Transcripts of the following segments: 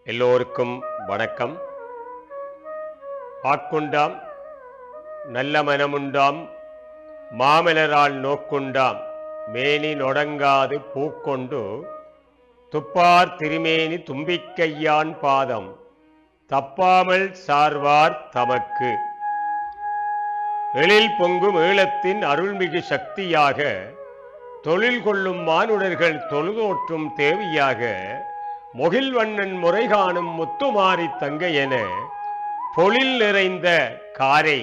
எல்லோருக்கும் வணக்கம். ஆட்கொண்டாம் நல்ல மனமுண்டாம் மாமலரால் நோக்குண்டாம் மேனி நொடங்காது பூக்கொண்டு துப்பார் திருமேனி தும்பிக்கையான் பாதம் தப்பாமல் சார்வார் தமக்கு. எழில் பொங்கும் ஈழத்தின் அருள்மிகு சக்தியாக தொழில் கொள்ளும் மானுடர்கள் தொழுதோற்றும் தேவியாக மொகில்வண்ணன் முறை காணும் முத்துமாரி தங்கை என பொழில் நிறைந்த காரை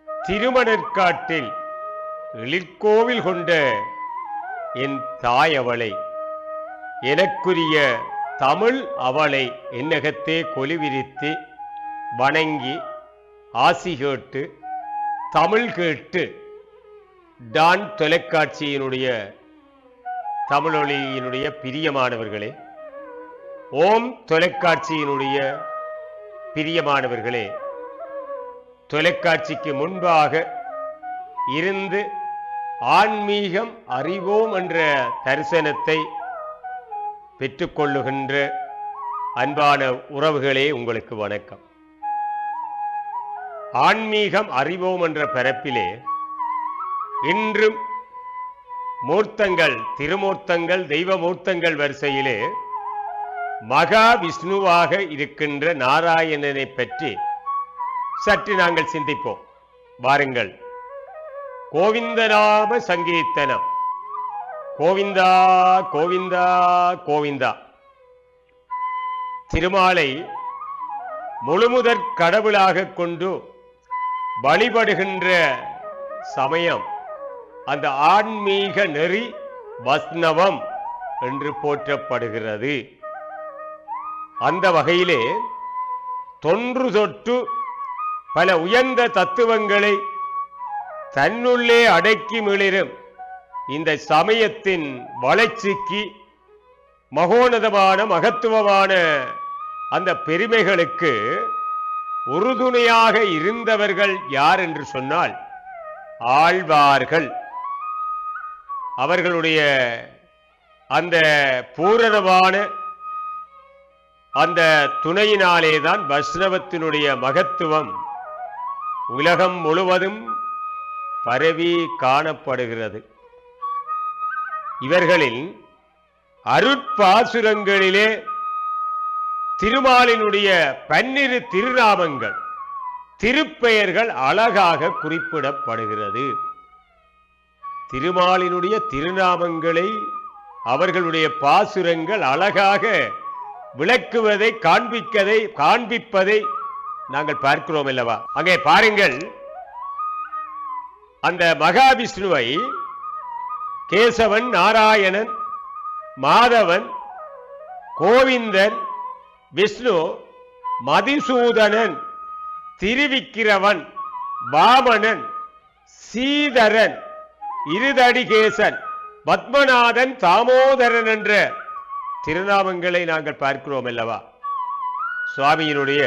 திருமணற்காட்டில் எழிற்கோவில் கொண்ட என் தாய் அவளை, எனக்குரிய தமிழ் அவளை என்னகத்தே கொலுவிரித்து வணங்கி ஆசி கேட்டு தமிழ் கேட்டு டான் தொலைக்காட்சியினுடைய தமிழொலியினுடைய பிரியமானவர்களே, ஓம் தொலைக்காட்சியினுடைய பிரியமானவர்களே, தொலைக்காட்சிக்கு முன்பாக இருந்து ஆன்மீகம் அறிவோம் என்ற தரிசனத்தை பெற்றுக்கொள்ளுகின்ற அன்பான உறவுகளே, உங்களுக்கு வணக்கம். ஆன்மீகம் அறிவோம் என்ற பரப்பிலே இன்றும் மூர்த்தங்கள், திருமூர்த்தங்கள், தெய்வ மூர்த்தங்கள் வரிசையிலே மகா விஷ்ணுவாக இருக்கின்ற நாராயணனை பற்றி சற்று நாங்கள் சிந்திப்போம். வாருங்கள். கோவிந்தநாம சங்கீர்த்தனம். கோவிந்தா கோவிந்தா கோவிந்தா. திருமாலை முழுமுதற் கடவுளாக கொண்டு வழிபடுகின்ற சமயம் அந்த ஆன்மீக நெறி வைஷ்ணவம் என்று போற்றப்படுகிறது. அந்த வகையிலே தொன்று தொட்டு பல உயர்ந்த தத்துவங்களை தன்னுள்ளே அடக்கி மிளிரும் இந்த சமயத்தின் வளர்ச்சிக்கு மகோனதமான மகத்துவமான அந்த பெருமைகளுக்கு உறுதுணையாக இருந்தவர்கள் யார் என்று சொன்னால் ஆழ்வார்கள். அவர்களுடைய அந்த பூரணமான அந்த துணையினாலேதான் வைஷ்ணவத்தினுடைய மகத்துவம் உலகம் முழுவதும் பரவி காணப்படுகிறது. இவர்களின் அருட்பாசுரங்களிலே திருமாலினுடைய 12 திருநாமங்கள், திருப்பெயர்கள் அழகாக குறிப்பிடப்படுகிறது. திருமாலினுடைய திருநாமங்களை அவர்களுடைய பாசுரங்கள் அழகாக விளக்குவதை காண்பிப்பதை நாங்கள் பார்க்கிறோம் அல்லவா? அங்கே பாருங்கள், அந்த மகாவிஷ்ணுவை கேசவன், நாராயணன், மாதவன், கோவிந்தன், விஷ்ணு, மதிசூதனன், திருவிக்கிரவன், வாமனன், சீதரன், இருதடிகேசன், பத்மநாதன், தாமோதரன் என்ற திருநாமங்களை நாங்கள் பார்க்கிறோம் அல்லவா? சுவாமியினுடைய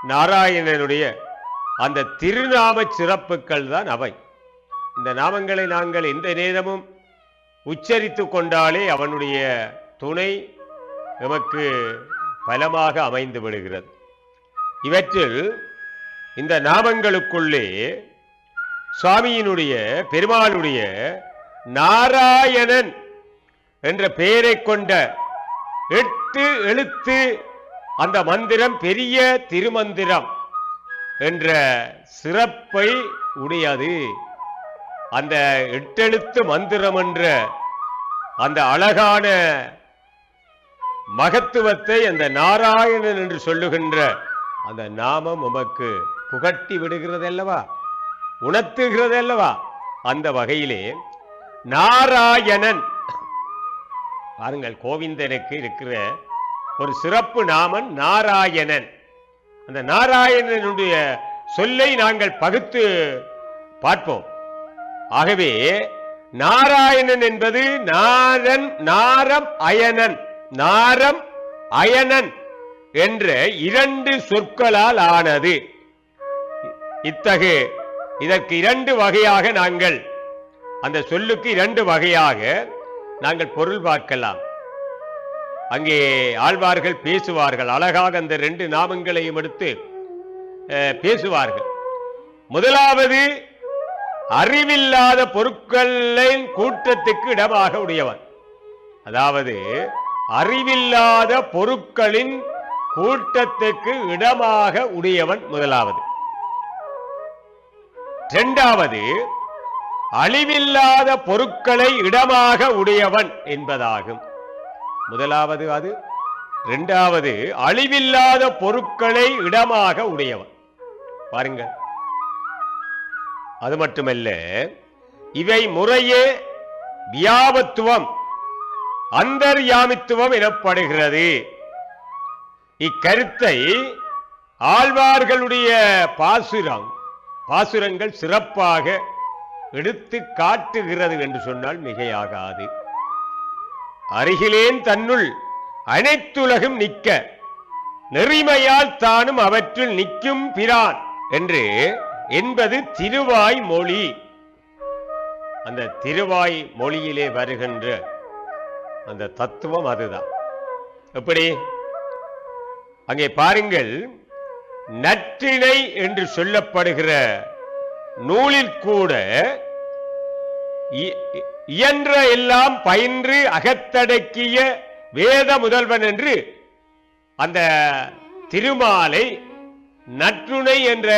நாராயணனுடைய அந்த திருநாம சிறப்புகள் தான் அவை. இந்த நாமங்களை நாங்கள் எந்த நேரமும் உச்சரித்து கொண்டாலே அவனுடைய துணை நமக்கு பலமாக அமைந்து விடுகிறது. இவற்றில் இந்த நாமங்களுக்குள்ளே சுவாமியினுடைய பெருமாளுடைய நாராயணன் என்ற பெயரை கொண்ட 8 எழுத்து அந்த மந்திரம் பெரிய திருமந்திரம் என்ற சிறப்பை உடையது. அந்த 8 எழுத்து மந்திரம் என்ற அந்த அழகான மகத்துவத்தை அந்த நாராயணன் என்று சொல்லுகின்ற அந்த நாமம் நமக்கு புகட்டி விடுகிறது அல்லவா, உணர்த்துகிறது அல்லவா? அந்த வகையிலே நாராயணன் பாருங்கள், கோவிந்தனுக்கு இருக்கிற ஒரு சிறப்பு நாமன் நாராயணன். அந்த நாராயணனுடைய சொல்லை நாங்கள் பகுத்து பார்ப்போம். ஆகவே நாராயணன் என்பது நாரம் அயனன் என்ற 2 சொற்களால் ஆனது. இதற்கு 2 வகையாக நாங்கள் அந்த சொல்லுக்கு 2 வகையாக நாங்கள் பொருள் பார்க்கலாம். அங்கே ஆழ்வார்கள் பேசுவார்கள். அழகாக அந்த 2 நாமங்களையும் எடுத்து பேசுவார்கள். முதலாவது, அறிவில்லாத பொருட்களின் கூட்டத்துக்கு இடமாக உடையவன். அதாவது அறிவில்லாத பொருட்களின் கூட்டத்துக்கு இடமாக உடையவன் முதலாவது. இரண்டாவது, அழிவில்லாத பொருட்களை இடமாக உடையவன் என்பதாகும். முதலாவது அது, இரண்டாவது அழிவில்லாத பொருட்களை இடமாக உடையவன். பாருங்கள், அது மட்டுமல்ல, இவை முறையே வியாபத்துவம், அந்தர்யாமித்துவம் எனப்படுகிறது. இக்கருத்தை ஆழ்வார்களுடைய பாசுரங்கள் சிறப்பாக எடுத்து காட்டுகிறது என்று சொன்னால் மிகையாகாது. அருகிலேன் தன்னுள் அனைத்துலகும் நிற்க, நெறிமையால் தானும் அவற்றுள் நிற்கும் பிரான் என்று என்பது திருவாய் மொழி. அந்த திருவாய் மொழியிலே வருகின்ற அந்த தத்துவம் அதுதான். எப்படி? அங்கே பாருங்கள், நற்றிணை என்று சொல்லப்படுகிற நூலில் கூட இயன்ற எல்லாம் பயின்று அகத்தடக்கிய வேத முதல்வன் என்று அந்த திருமாலை நற்றுணை என்ற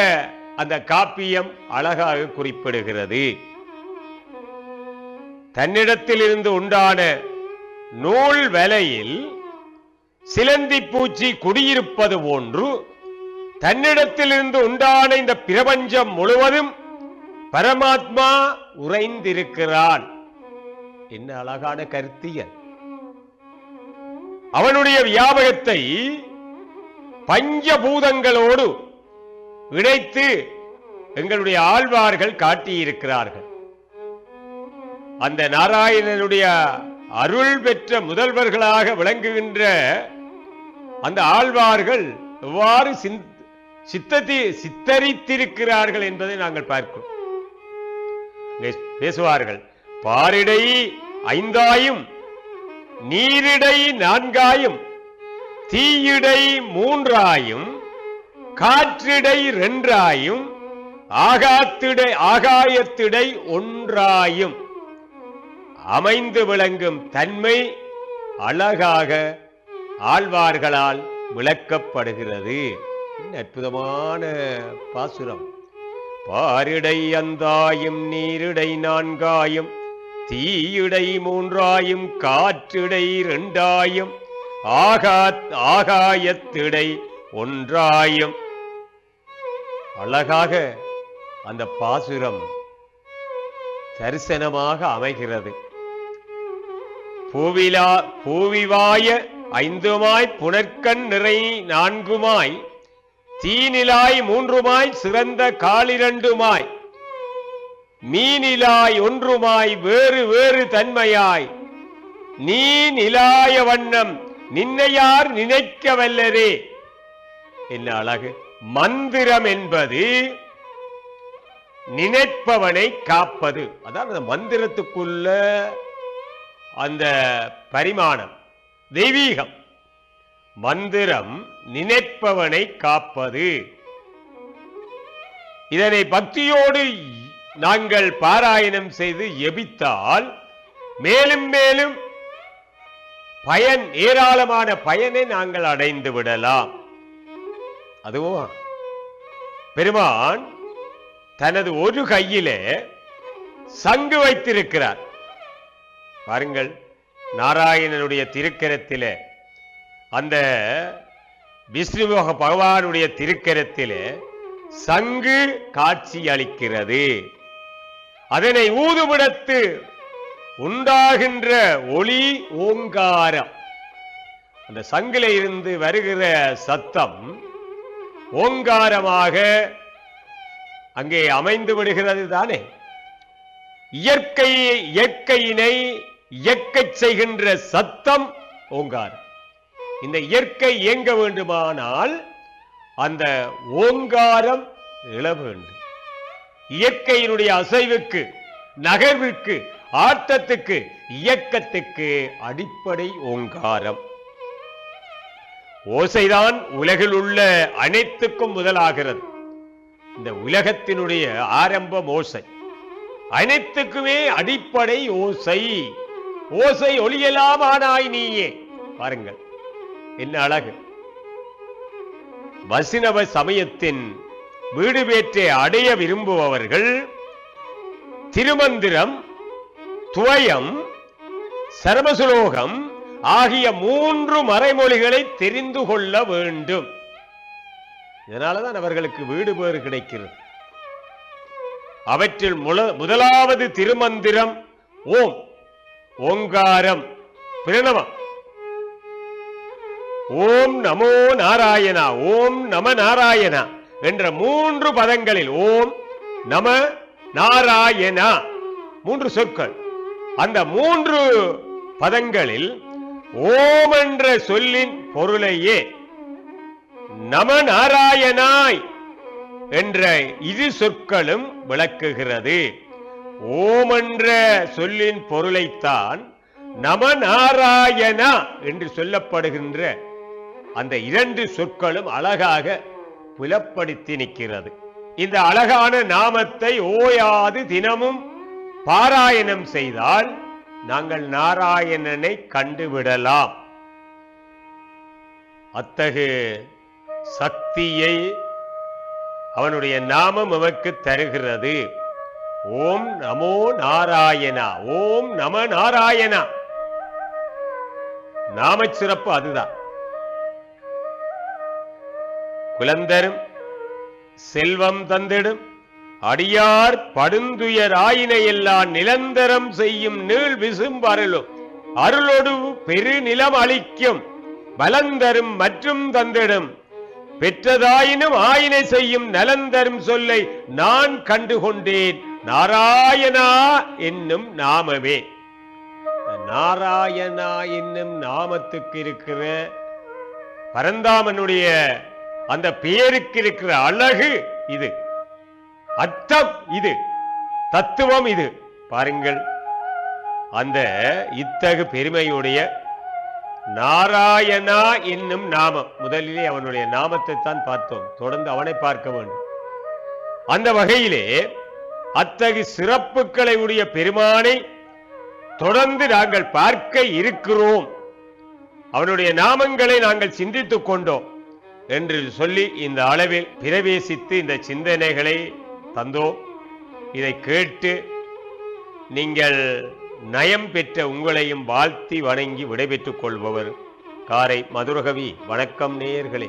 அந்த காப்பியம் அழகாக குறிப்பிடுகிறது. தன்னிடத்தில் இருந்து உண்டான நூல் வலையில் சிலந்தி பூச்சி குடியிருப்பது போன்று தன்னிடத்திலிருந்து உண்டான இந்த பிரபஞ்சம் முழுவதும் பரமாத்மா உறைந்திருக்கிறான். என்ன அழகான கருத்தியல்! அவனுடைய வியாபகத்தை பஞ்சபூதங்களோடு இணைத்து எங்களுடைய ஆழ்வார்கள் காட்டியிருக்கிறார்கள். அந்த நாராயணனுடைய அருள் பெற்ற முதல்வர்களாக விளங்குகின்ற அந்த ஆழ்வார்கள் எவ்வாறு சித்தரித்திருக்கிறார்கள் என்பதை நாங்கள் பார்க்கிறோம். பேசுவார்கள், பாரிடை 5ஆயும் நீரிடை 4ஆயும் தீயிடை 3ஆயும் காற்றிடை 2ஆயும் ஆகாயத்திடை 1ஆயும் அமைந்து விளங்கும் தன்மை அழகாக ஆழ்வார்களால் விளக்கப்படுகிறது. அற்புதமான பாசுரம். பாரிடை 5ஆயும் நீரிடை 4ஆயும் தீயிடை 3ஆயும் காற்றிடை 2ஆயும் ஆகாயத்திடை 1ஆயும். அழகாக அந்த பாசுரம் தரிசனமாக அமைகிறது. பூவிவாய 5மாய் புனற்கண் நிறை 4மாய் தீநிலாய் 3மாய் சிறந்த கால் 2மாய் மீனிலாய் 1மாய் வேறு வேறு தன்மையாய் நீ நிலாய வண்ணம் நின்னையார் நினைக்க வல்லரே. என்ன அழகு! மந்திரம் என்பது நினைப்பவனை காப்பது. அதான் அந்த மந்திரத்துக்குள்ள அந்த பரிமாணம் தெய்வீகம். மந்திரம் நினைப்பவனை காப்பது. இதனை பக்தியோடு நாங்கள் பாராயணம் செய்து எபித்தால் மேலும் மேலும் பயன், ஏராளமான பயனை நாங்கள் அடைந்து விடலாம். அதுவும் பெருமான் தனது ஒரு கையிலே சங்கு வைத்திருக்கிறார். பாருங்கள், நாராயணனுடைய திருக்கரத்திலே, அந்த விஷ்ணுமுக பகவானுடைய திருக்கரத்திலே சங்கு காட்சி அளிக்கிறது. அதனை ஊதுவிடத்து உண்டாகின்ற ஒளி ஓங்காரம். அந்த சங்கில இருந்து வருகிற சத்தம் ஓங்காரமாக அங்கே அமைந்து விடுகிறது தானே. இயற்கையினை இயக்கச் செய்கின்ற சத்தம் ஓங்காரம். இந்த இயற்கை இயங்க வேண்டுமானால் அந்த ஓங்காரம் எழ வேண்டும். இயற்கையினுடைய அசைவுக்கு, நகர்வுக்கு, ஆட்டத்துக்கு, இயக்கத்துக்கு அடிப்படை ஓங்காரம். ஓசைதான் உலகில் உள்ள அனைத்துக்கும் முதலாகிறது. இந்த உலகத்தினுடைய ஆரம்பம் ஓசை, அனைத்துக்குமே அடிப்படை ஓசை. ஓசை ஒளியலாம் ஆனாய் நீயே. பாருங்கள் என்ன அழகு. வைஷ்ணவ சமயத்தின் வீடு பேற்றை அடைய விரும்புபவர்கள் திருமந்திரம், துவயம், சர்வசுலோகம் ஆகிய 3 மறைமொழிகளை தெரிந்து கொள்ள வேண்டும். இதனாலதான் அவர்களுக்கு வீடு பேறு கிடைக்கிறது. அவற்றில் முதலாவது திருமந்திரம் ஓம், ஓங்காரம், பிரணவம். ஓம் நமோ நாராயணா, ஓம் நம நாராயணா என்ற 3 பதங்களில் ஓம் நம நாராயணா 3 சொற்கள். அந்த 3 பதங்களில் ஓம் என்ற சொல்லின் பொருளையே நம நாராயணாய் என்ற இரு சொற்களும் விளக்குகிறது. ஓம் என்ற சொல்லின் பொருளைத்தான் நம நாராயணா என்று சொல்லப்படுகின்ற அந்த 2 சொற்களும் அழகாக புலப்படுத்தி நிற்கிறது. இந்த அழகான நாமத்தை ஓயாது தினமும் பாராயணம் செய்தால் நாங்கள் நாராயணனை கண்டுவிடலாம். அத்தகு சக்தியை அவனுடைய நாமம் நமக்கு தருகிறது. ஓம் நமோ நாராயணா, ஓம் நம நாராயணா. நாம சிறப்பு அதுதான். குலந்தரும் செல்வம் தந்திடும் அடியார் படுந்துயர் ஆயினை எல்லாம் நிலந்தரம் செய்யும் நீள் விசும் அருளும் அருளொடு பெரு நிலம் அளிக்கும் பலந்தரும் மற்றும் தந்திடும் பெற்றதாயினும் ஆயினை செய்யும் நலந்தரும் சொல்லை நான் கண்டுகொண்டேன் நாராயணா என்னும் நாமமே. நாராயணா என்னும் நாமத்துக்கு இருக்கிற பரந்தாமனுடைய அந்த பெயருக்கு இருக்கிற அழகு இது, அர்த்தம் இது, தத்துவம் இது. பாருங்கள், அந்த இத்தகு பெருமையுடைய நாராயணா என்னும் நாமம். முதலிலே அவனுடைய நாமத்தை தான் பார்த்தோம், தொடர்ந்து அவனை பார்க்க வேண்டும். அந்த வகையிலே அத்தகு சிறப்புகளை உடைய பெருமானை தொடர்ந்து நாங்கள் பார்க்க இருக்கிறோம். அவனுடைய நாமங்களை நாங்கள் சிந்தித்துக் கொண்டோம் என்று சொல்லி இந்த அளவில் பிரவேசித்து இந்த சிந்தனைகளை தந்தோம். இதை கேட்டு நீங்கள் நயம் பெற்ற உங்களையும் வாழ்த்தி வணங்கி விடைபெற்றுக் கொள்பவர் காரை மதுரகவி. வணக்கம் நேயர்களே.